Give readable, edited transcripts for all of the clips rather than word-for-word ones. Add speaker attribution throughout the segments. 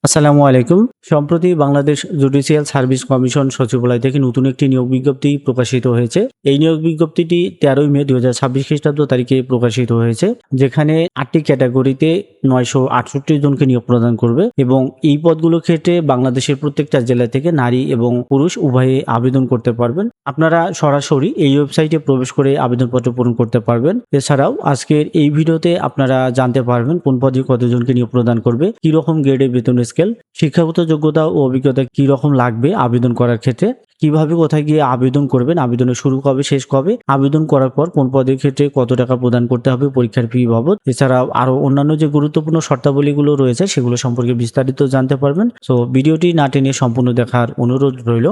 Speaker 1: আসসালামু আলাইকুম। সম্প্রতি বাংলাদেশ জুডিশিয়াল সার্ভিস কমিশন সচিবালয় থেকে নতুন একটি নিয়োগ বিজ্ঞপ্তি প্রকাশিত হয়েছে। এই নিয়োগ বিজ্ঞপ্তিটি 13 মে 2026 খ্রিস্টাব্দ তারিখে প্রকাশিত হয়েছে, যেখানে 8টি ক্যাটাগরিতে 968 জনকে নিয়োগ প্রদান করবে এবং এই পদগুলোর ক্ষেত্রে বাংলাদেশের প্রত্যেকটা জেলা থেকে নারী এবং পুরুষ উভয়ে আবেদন করতে পারবেন। আপনারা সরাসরি এই ওয়েবসাইটে প্রবেশ করে আবেদনপত্র পূরণ করতে পারবেন। এছাড়াও আজকের এই ভিডিওতে আপনারা জানতে পারবেন কোন পদে কতজনকে নিয়োগ প্রদান করবে, কি রকম গ্রেডে বেতন স্কেল, শিক্ষাগত যোগ্যতা ও অভিজ্ঞতা কি রকম লাগবে আবেদন করার ক্ষেত্রে, কিভাবে কোথায় গিয়ে আবেদন করবেন, আবেদনের শুরু কবে শেষ কবে, আবেদন করার পর কোন পদের ক্ষেত্রে কত টাকা প্রদান করতে হবে পরীক্ষার ফি বাবদ, এছাড়াও আরো অন্যান্য যে গুরুত্বপূর্ণ শর্তাবলীগুলো রয়েছে সেগুলো সম্পর্কে বিস্তারিত জানতে পারবেন। সো ভিডিওটি না টেনে সম্পূর্ণ দেখার অনুরোধ রইল।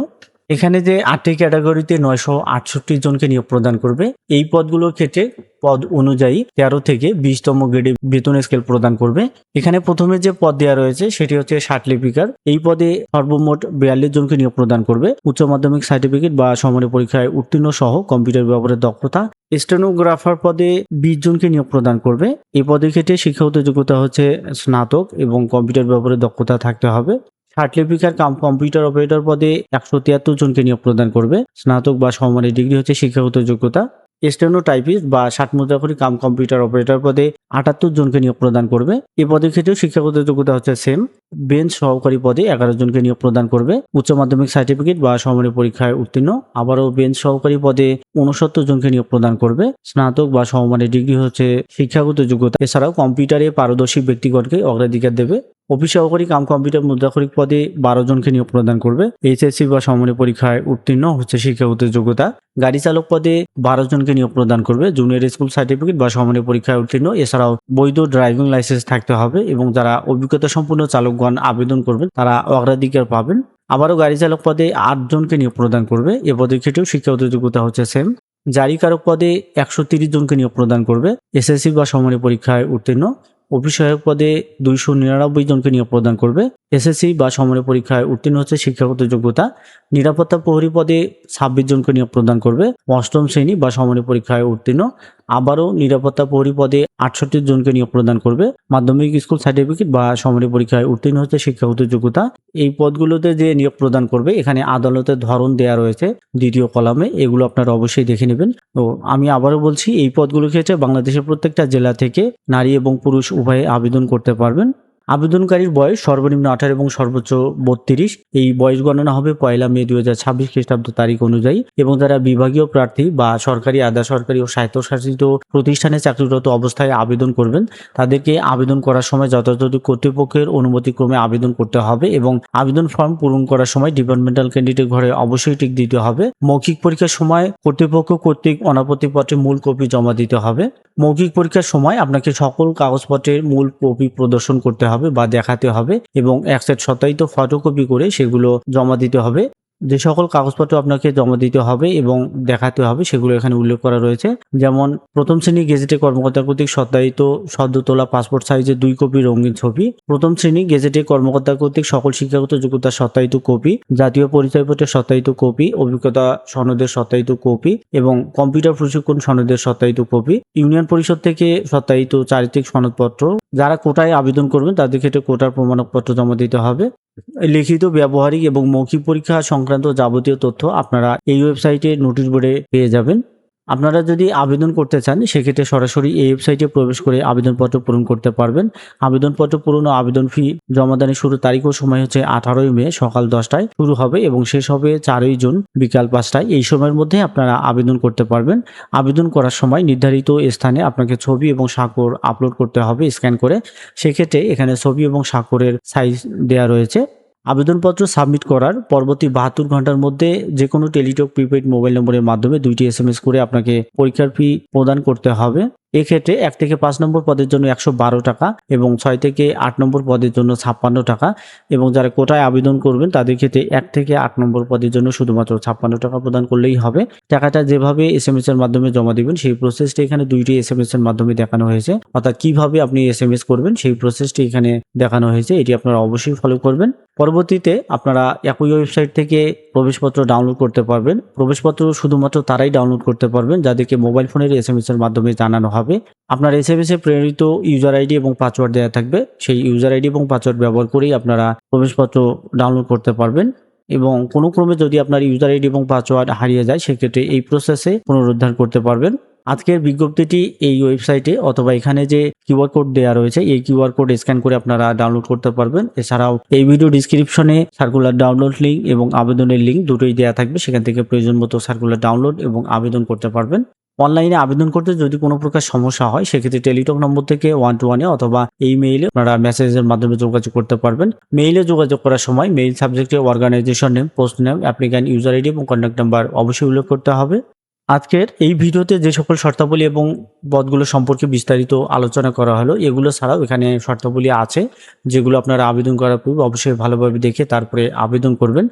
Speaker 1: এখানে যে 8টি ক্যাটাগরিতে 968 জনকে নিয়োগ প্রদান করবে, এই পদগুলোর ক্ষেত্রে পদ অনুযায়ী 13 থেকে 20তম গ্রেডে বেতন স্কেল প্রদান করবে। এখানে প্রথমে যে পদ দেওয়া রয়েছে সেটি হচ্ছে ষাট লিপিকার। এই পদে সর্বমোট 42 জনকে নিয়োগ প্রদান করবে। উচ্চ মাধ্যমিক সার্টিফিকেট বা সমমানের পরীক্ষায় উত্তীর্ণ সহ কম্পিউটার ব্যবহারের দক্ষতা। স্টেনোগ্রাফার পদে 20 জনকে নিয়োগ প্রদান করবে। এই পদের ক্ষেত্রে শিক্ষাগত যোগ্যতা হচ্ছে স্নাতক এবং কম্পিউটার ব্যবহারের দক্ষতা থাকতে হবে। ষাট লিপিকার কাম কম্পিউটার অপারেটর পদে 173 জনকে নিয়োগ প্রদান করবে। স্নাতক বা সমমানের ডিগ্রি হচ্ছে শিক্ষাগত যোগ্যতা। স্টেনোটাইপিস্ট বা ষাট মুদ্রাক্ষরী কাম কম্পিউটার অপারেটর পদে 78 জনকে নিয়োগ প্রদান করবে। এই পদের ক্ষেত্রেও শিক্ষাগত যোগ্যতা হচ্ছে সেম। বেঞ্চ সহকারী পদে 11 জনকে নিয়োগ প্রদান করবে। উচ্চ মাধ্যমিক সার্টিফিকেট বা সমমানের পরীক্ষায় উত্তীর্ণ। আবারও বেঞ্চ সহকারী পদে 69 জনকে নিয়োগ প্রদান করবে। স্নাতক বা সমমানের ডিগ্রি হচ্ছে শিক্ষাগত যোগ্যতা। এছাড়াও কম্পিউটারে পারদর্শী ব্যক্তিগণকে অগ্রাধিকার দেবে। অফিস সহকারী কাম কম্পিউটার মুদ্রাক্ষরিক পদে 12 জনকে নিয়োগ প্রদান করবে। এইচএসসি বা সমমানের পরীক্ষায় উত্তীর্ণ হচ্ছে শিক্ষাগত যোগ্যতা। গাড়ি চালক পদে 12 জনকে নিয়োগ প্রদান করবে। জুনিয়র স্কুল সার্টিফিকেট বা সমমানের পরীক্ষায় উত্তীর্ণ। এছাড়াও বৈধ ড্রাইভিং লাইসেন্স থাকতে হবে এবং যারা অভিজ্ঞতা সম্পন্ন চালকগণ আবেদন করবেন তারা অগ্রাধিকার পাবেন। আবারও গাড়ি চালক পদে 8 জনকে নিয়োগ প্রদান করবে। এ পদের ক্ষেত্রেও শিক্ষাগত যোগ্যতা হচ্ছে সেম। জারিকারক পদে 130 জনকে নিয়োগ প্রদান করবে। এসএসসি বা সমমানের পরীক্ষায় উত্তীর্ণ। অফিস সহায়ক পদে 299 জনকে নিয়োগ প্রদান করবে। এসএসসি বা সমমানের পরীক্ষায় উত্তীর্ণ হচ্ছে শিক্ষাগত যোগ্যতা। নিরাপত্তা প্রহরী পদে 26 জনকে নিয়োগ প্রদান করবে। অষ্টম শ্রেণী বা সমমানের পরীক্ষায় উত্তীর্ণ। আবারও নিরাপত্তা প্রহরী পদে 68 জনকে নিয়োগ প্রদান করবে। মাধ্যমিক স্কুল সার্টিফিকেট বা সমমানের পরীক্ষায় উত্তীর্ণ হচ্ছে শিক্ষাগত যোগ্যতা। এই পদগুলোতে যে নিয়োগ প্রদান করবে এখানে আদালতের ধরন দেয়া রয়েছে দ্বিতীয় কলামে, এগুলো আপনারা অবশ্যই দেখে নেবেন। তো আমি আবারও বলছি, এই পদগুলোর ক্ষেত্রে বাংলাদেশের প্রত্যেকটা জেলা থেকে নারী এবং পুরুষ উভয়ে আবেদন করতে পারবেন। আবেদনকারীর বয়স সর্বনিম্ন 18 এবং সর্বোচ্চ 32। এই বয়স গণনা হবে 1 মে 2026 খ্রিস্টাব্দ তারিখ অনুযায়ী এবং যারা বিভাগীয় প্রার্থী বা সরকারি, আধা সরকারি ও স্বায়ত্তশাসিত প্রতিষ্ঠানে চাকরিরত অবস্থায় আবেদন করবেন তাদেরকে আবেদন করার সময় যথাযথ কর্তৃপক্ষের অনুমতিক্রমে আবেদন করতে হবে এবং আবেদন ফর্ম পূরণ করার সময় ডিপার্টমেন্টাল ক্যান্ডিডেট ঘরে অবশ্যই টিক দিতে হবে। মৌখিক পরীক্ষার সময় কর্তৃপক্ষ কর্তৃক অনাপত্তিপত্রের মূল কপি জমা দিতে হবে। মৌখিক পরীক্ষার সময় আপনাকে সকল কাগজপত্রের মূল কপি প্রদর্শন করতে হবে বা দেখাতে হবে এবং এক সেট সত্যায়িত ফটোকপি করে সেগুলো জমা দিতে হবে। যে সকল কাগজপত্র আপনাকে জমা দিতে হবে এবং দেখাতে হবে সেগুলো এখানে উল্লেখ করা রয়েছে, যেমন প্রথম শ্রেণী গেজেটে কর্মকর্তা কর্তৃক সত্যায়িত সদ্য তোলা পাসপোর্ট সাইজের 2 কপি রঙিন ছবি, প্রথম শ্রেণী গেজেটে কর্মকর্তা কর্তৃক সকল শিক্ষাগত যোগ্যতার সত্যায়িত কপি, জাতীয় পরিচয়পত্রের সত্যায়িত কপি, অভিজ্ঞতা সনদের সত্যায়িত কপি এবং কম্পিউটার প্রশিক্ষণ সনদের সত্যায়িত কপি, ইউনিয়ন পরিষদ থেকে সত্যায়িত চারিত্রিক সনদপত্র। যারা কোটায় আবেদন করবেন তাদের ক্ষেত্রে কোটার প্রমাণপত্র জমা দিতে হবে। লিখিত, ব্যবহারিক এবং মৌখিক পরীক্ষা সংক্রান্ত যাবতীয় তথ্য আপনারা এই ওয়েবসাইটে নোটিশ বোর্ডে পেয়ে যাবেন। আপনারা যদি আবেদন করতে চান সেক্ষেত্রে সরাসরি এই ওয়েবসাইটে প্রবেশ করে আবেদনপত্র পূরণ করতে পারবেন। আবেদনপত্র পূরণ ও আবেদন ফি জমাদানের শুরু তারিখ ও সময় হচ্ছে 18 মে সকাল 10টায় শুরু হবে এবং শেষ হবে 4 জুন বিকাল 5টায়। এই সময়ের মধ্যে আপনারা আবেদন করতে পারবেন। আবেদন করার সময় নির্ধারিত স্থানে আপনাকে ছবি এবং স্বাক্ষর আপলোড করতে হবে স্ক্যান করে। সেক্ষেত্রে এখানে ছবি এবং স্বাক্ষরের সাইজ দেওয়া রয়েছে। আবেদনপত্র সাবমিট করার পরবর্তী 72 ঘন্টার মধ্যে যে কোনো টেলিটক প্রিপেইড মোবাইল নম্বরের মাধ্যমে 2টি SMS করে আপনাকে পরীক্ষার ফি প্রদান করতে হবে। এক্ষেত্রে 1 থেকে 5 নম্বর পদের জন্য 112 টাকা এবং 6 থেকে 8 নম্বর পদের জন্য 56 টাকা এবং যারা কোটায় আবেদন করবেন তাদের ক্ষেত্রে 1 থেকে 8 নম্বর পদের জন্য শুধুমাত্র 56 টাকা প্রদান করলেই হবে। টাকাটা যেভাবে SMS এর মাধ্যমে জমা দিবেন সেই প্রসেসটি এখানে 2টি SMS এর মাধ্যমে দেখানো হয়েছে, অর্থাৎ কিভাবে আপনি SMS করবেন সেই প্রসেসটি এখানে দেখানো হয়েছে। এটি আপনারা অবশ্যই ফলো করবেন। পরবর্তীতে আপনারা একই ওয়েবসাইট থেকে প্রবেশপত্র ডাউনলোড করতে পারবেন। প্রবেশপত্র শুধুমাত্র তারাই ডাউনলোড করতে পারবেন যাদেরকে মোবাইল ফোনের SMS এর মাধ্যমে জানানো হবে। আপনার এসএমএস এ প্রেরিত ইউজার আইডি এবং পাসওয়ার্ড দেওয়া থাকবে। সেই ইউজার আইডি এবং পাসওয়ার্ড ব্যবহার করেই আপনারা প্রবেশপত্র ডাউনলোড করতে পারবেন এবং কোনো ক্রমে যদি আপনার ইউজার আইডি এবং পাসওয়ার্ড হারিয়ে যায় সেক্ষেত্রে এই প্রসেসে পুনরুদ্ধার করতে পারবেন। আজকের বিজ্ঞপ্তিটি এই ওয়েবসাইটে অথবা এখানে যে কিউআর কোড দেওয়া রয়েছে এই কিউআর কোড স্ক্যান করে আপনারা ডাউনলোড করতে পারবেন। এছাড়াও এই ভিডিও ডিসক্রিপশনে সার্কুলার ডাউনলোড লিঙ্ক এবং আবেদনের লিঙ্ক দুটোই দেওয়া থাকবে, সেখান থেকে প্রয়োজন মতো সার্কুলার ডাউনলোড এবং আবেদন করতে পারবেন। অনলাইনে আবেদন করতে যদি কোনো প্রকার সমস্যা হয় সেক্ষেত্রে টেলিটক নম্বর থেকে 121-এ অথবা এই মেইলে আপনারা মেসেজের মাধ্যমে যোগাযোগ করতে পারবেন। মেইলে যোগাযোগ করার সময় মেইল সাবজেক্টে organisation name, post name, applicant user ID এবং কন্ট্যাক্ট নাম্বার অবশ্যই উল্লেখ করতে হবে। আজকের এই ভিডিওতে যে সকল শর্তাবলী এবং পদগুলো সম্পর্কে বিস্তারিত আলোচনা করা হলো, এগুলো ছাড়াও এখানে শর্তাবলী আছে যেগুলো আপনারা আবেদন করার পূর্বে অবশ্যই ভালোভাবে দেখে তারপরে আবেদন করবেন।